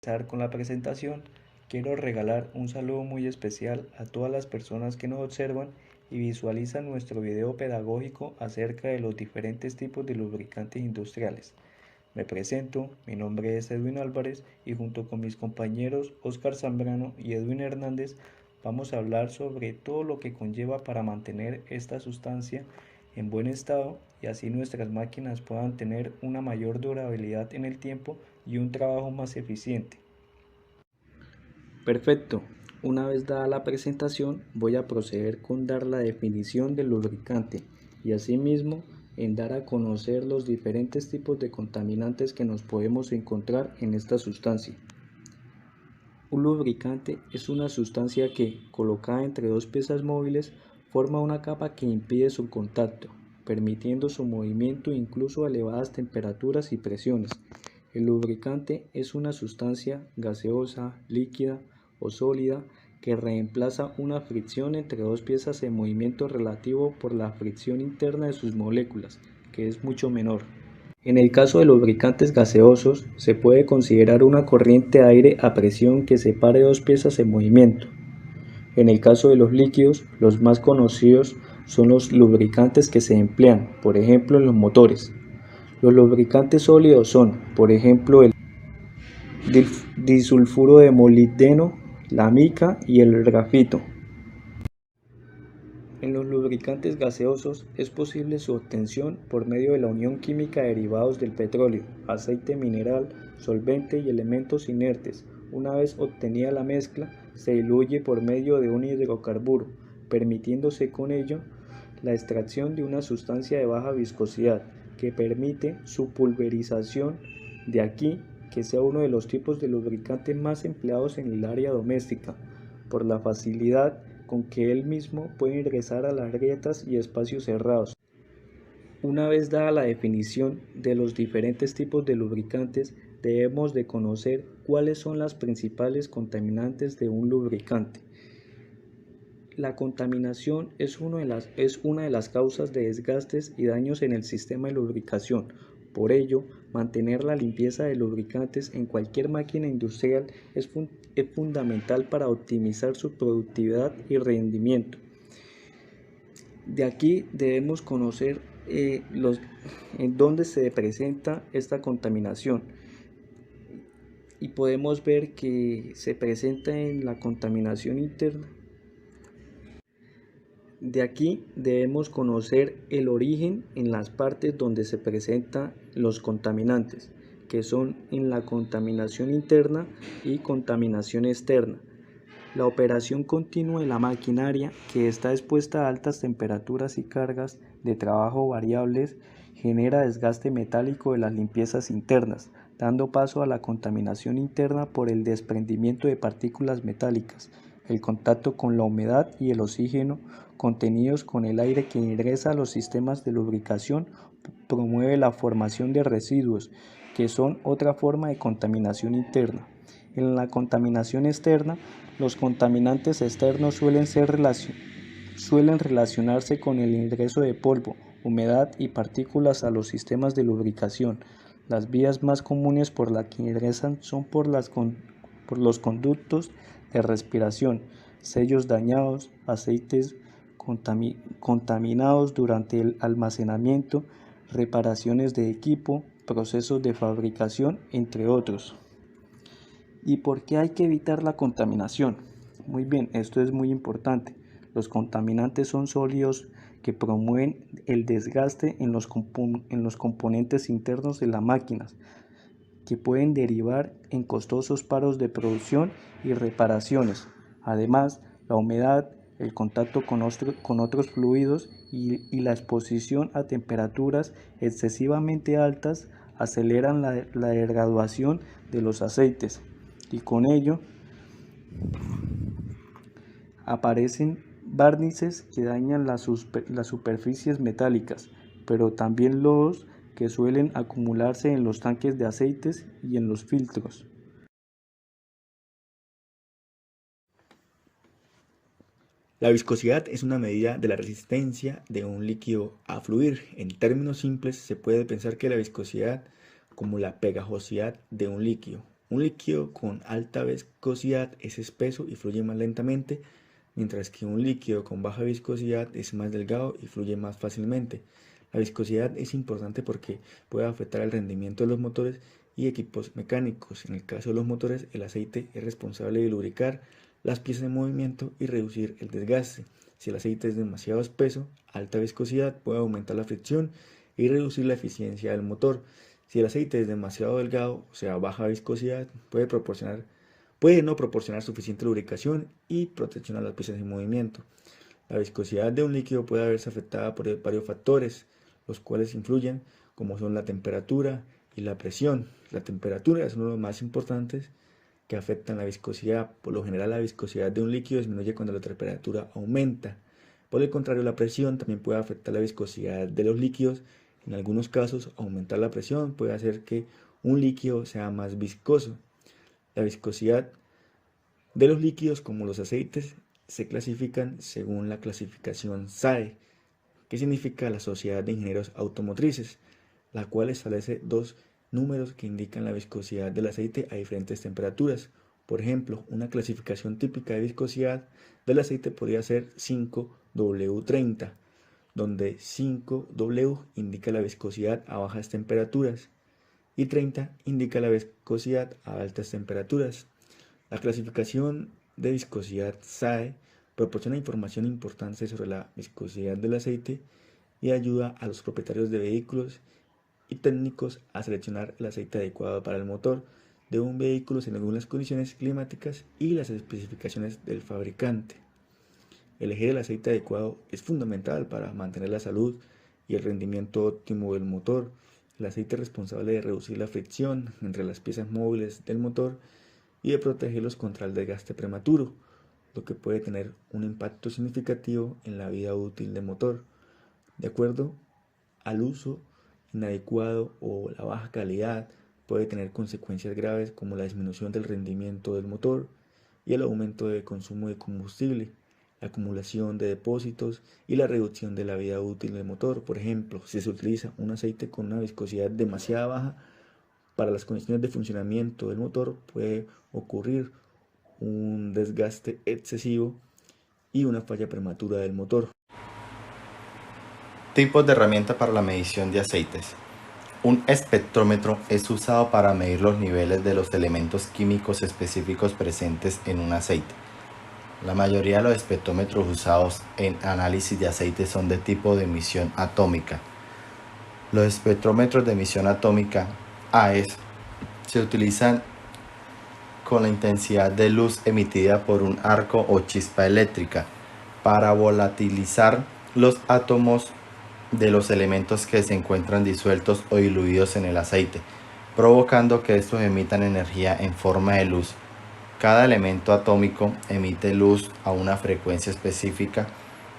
Empezar con la presentación, quiero regalar un saludo muy especial a todas las personas que nos observan y visualizan nuestro video pedagógico acerca de los diferentes tipos de lubricantes industriales. Me presento, mi nombre es Edwin Álvarez y junto con mis compañeros Oscar Zambrano y Edwin Hernández vamos a hablar sobre todo lo que conlleva para mantener esta sustancia en buen estado y así nuestras máquinas puedan tener una mayor durabilidad en el tiempo y un trabajo más eficiente. Perfecto. Una vez dada la presentación, voy a proceder con dar la definición del lubricante y asimismo en dar a conocer los diferentes tipos de contaminantes que nos podemos encontrar en esta sustancia. Un lubricante es una sustancia que, colocada entre dos piezas móviles, forma una capa que impide su contacto, permitiendo su movimiento incluso a elevadas temperaturas y presiones. El lubricante es una sustancia gaseosa, líquida o sólida que reemplaza una fricción entre dos piezas en movimiento relativo por la fricción interna de sus moléculas, que es mucho menor. En el caso de lubricantes gaseosos, se puede considerar una corriente de aire a presión que separe dos piezas en movimiento. En el caso de los líquidos, los más conocidos son los lubricantes que se emplean, por ejemplo, en los motores. Los lubricantes sólidos son, por ejemplo, el disulfuro de molibdeno, la mica y el grafito. En los lubricantes gaseosos es posible su obtención por medio de la unión química de derivados del petróleo, aceite mineral, solvente y elementos inertes. Una vez obtenida la mezcla, se diluye por medio de un hidrocarburo, permitiéndose con ello la extracción de una sustancia de baja viscosidad que permite su pulverización. De aquí que sea uno de los tipos de lubricante más empleados en el área doméstica, por la facilidad con que él mismo puede ingresar a las grietas y espacios cerrados. Una vez dada la definición de los diferentes tipos de lubricantes, debemos de conocer cuáles son las principales contaminantes de un lubricante. La contaminación es una de las causas de desgastes y daños en el sistema de lubricación. Por ello, mantener la limpieza de lubricantes en cualquier máquina industrial es fundamental para optimizar su productividad y rendimiento. De aquí debemos conocer en dónde se presenta esta contaminación y podemos ver que se presenta en la contaminación interna. De aquí debemos conocer el origen en las partes donde se presentan los contaminantes, que son en la contaminación interna y contaminación externa. La operación continua de la maquinaria, que está expuesta a altas temperaturas y cargas de trabajo variables, genera desgaste metálico de las limpiezas internas, dando paso a la contaminación interna por el desprendimiento de partículas metálicas, el contacto con la humedad y el oxígeno contenidos con el aire que ingresa a los sistemas de lubricación promueve la formación de residuos, que son otra forma de contaminación interna. En la contaminación externa, los contaminantes externos suelen relacionarse con el ingreso de polvo, humedad y partículas a los sistemas de lubricación. Las vías más comunes por las que ingresan son por los conductos de respiración, sellos dañados, aceites contaminados durante el almacenamiento, reparaciones de equipo, procesos de fabricación, entre otros. ¿Y por qué hay que evitar la contaminación? Muy bien, esto es muy importante. Los contaminantes son sólidos que promueven el desgaste en los componentes internos de las máquinas, que pueden derivar en costosos paros de producción y reparaciones. Además, la humedad, el contacto con otros fluidos y la exposición a temperaturas excesivamente altas aceleran la degradación de los aceites y con ello aparecen barnices que dañan las superficies metálicas, pero también lodos que suelen acumularse en los tanques de aceites y en los filtros. La viscosidad es una medida de la resistencia de un líquido a fluir. En términos simples, se puede pensar que la viscosidad como la pegajosidad de un líquido. Un líquido con alta viscosidad es espeso y fluye más lentamente, mientras que un líquido con baja viscosidad es más delgado y fluye más fácilmente. La viscosidad es importante porque puede afectar el rendimiento de los motores y equipos mecánicos. En el caso de los motores, el aceite es responsable de lubricar las piezas en movimiento y reducir el desgaste. Si el aceite es demasiado espeso, alta viscosidad puede aumentar la fricción y reducir la eficiencia del motor. Si el aceite es demasiado delgado, o sea, baja viscosidad, puede no proporcionar suficiente lubricación y protección a las piezas en movimiento. La viscosidad de un líquido puede verse afectada por varios factores, los cuales influyen, como son la temperatura y la presión. La temperatura es uno de los más importantes que afectan la viscosidad. Por lo general, la viscosidad de un líquido disminuye cuando la temperatura aumenta. Por el contrario, la presión también puede afectar la viscosidad de los líquidos. En algunos casos, aumentar la presión puede hacer que un líquido sea más viscoso. La viscosidad de los líquidos, como los aceites, se clasifican según la clasificación SAE, que significa la Sociedad de Ingenieros Automotrices, la cual establece dos números que indican la viscosidad del aceite a diferentes temperaturas. Por ejemplo, una clasificación típica de viscosidad del aceite podría ser 5W30, donde 5W indica la viscosidad a bajas temperaturas y 30 indica la viscosidad a altas temperaturas. La clasificación de viscosidad SAE proporciona información importante sobre la viscosidad del aceite y ayuda a los propietarios de vehículos y técnicos a seleccionar el aceite adecuado para el motor de un vehículo según las condiciones climáticas y las especificaciones del fabricante. Elegir el aceite adecuado es fundamental para mantener la salud y el rendimiento óptimo del motor. El aceite es responsable de reducir la fricción entre las piezas móviles del motor y de protegerlos contra el desgaste prematuro, lo que puede tener un impacto significativo en la vida útil del motor. De acuerdo al uso inadecuado o la baja calidad, puede tener consecuencias graves como la disminución del rendimiento del motor y el aumento del consumo de combustible, la acumulación de depósitos y la reducción de la vida útil del motor. Por ejemplo, si se utiliza un aceite con una viscosidad demasiado baja para las condiciones de funcionamiento del motor, puede ocurrir un desgaste excesivo y una falla prematura del motor. Tipos de herramienta para la medición de aceites. Un espectrómetro es usado para medir los niveles de los elementos químicos específicos presentes en un aceite. La mayoría de los espectrómetros usados en análisis de aceites son de tipo de emisión atómica. Los espectrómetros de emisión atómica AES se utilizan con la intensidad de luz emitida por un arco o chispa eléctrica para volatilizar los átomos de los elementos que se encuentran disueltos o diluidos en el aceite, provocando que estos emitan energía en forma de luz. Cada elemento atómico emite luz a una frecuencia específica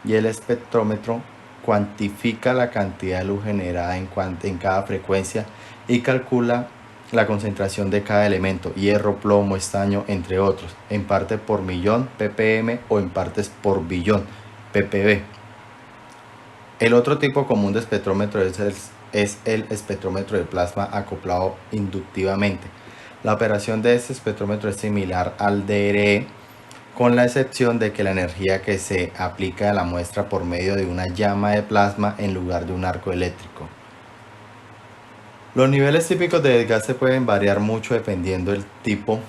y el espectrómetro cuantifica la cantidad de luz generada en cada frecuencia y calcula la concentración de cada elemento, hierro, plomo, estaño, entre otros, en parte por millón ppm o en partes por billón ppb. El otro tipo común de espectrómetro es el espectrómetro de plasma acoplado inductivamente. La operación de este espectrómetro es similar al DRE, con la excepción de que la energía que se aplica a la muestra por medio de una llama de plasma en lugar de un arco eléctrico. Los niveles típicos de desgaste pueden variar mucho dependiendo del tipo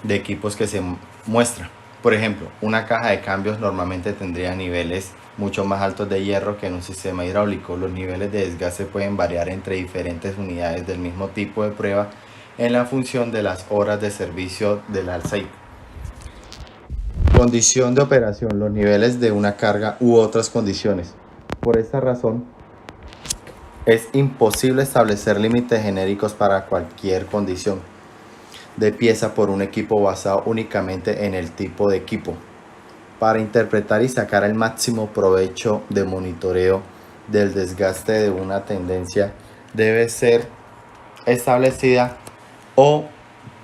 de equipos que se muestra. Por ejemplo, una caja de cambios normalmente tendría niveles mucho más altos de hierro que en un sistema hidráulico. Los niveles de desgaste pueden variar entre diferentes unidades del mismo tipo de prueba en la función de las horas de servicio del aceite. Condición de operación: los niveles de una carga u otras condiciones. Por esta razón, es imposible establecer límites genéricos para cualquier condición de pieza por un equipo basado únicamente en el tipo de equipo. Para interpretar y sacar el máximo provecho de monitoreo del desgaste de una tendencia debe ser establecida o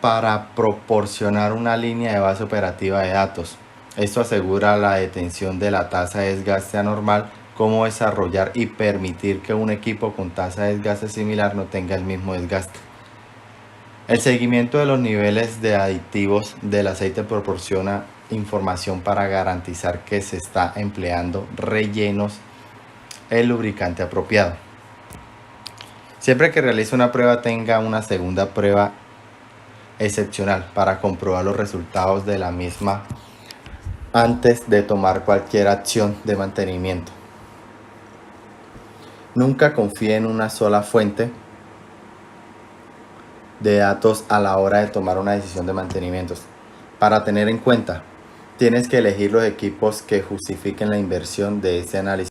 para proporcionar una línea de base operativa de datos. Esto asegura la detención de la tasa de desgaste anormal, como desarrollar y permitir que un equipo con tasa de desgaste similar no tenga el mismo desgaste. El seguimiento de los niveles de aditivos del aceite proporciona información para garantizar que se está empleando rellenos el lubricante apropiado. Siempre que realice una prueba, tenga una segunda prueba excepcional para comprobar los resultados de la misma antes de tomar cualquier acción de mantenimiento. Nunca confíe en una sola fuente de datos a la hora de tomar una decisión de mantenimientos. Para tener en cuenta, tienes que elegir los equipos que justifiquen la inversión de ese análisis.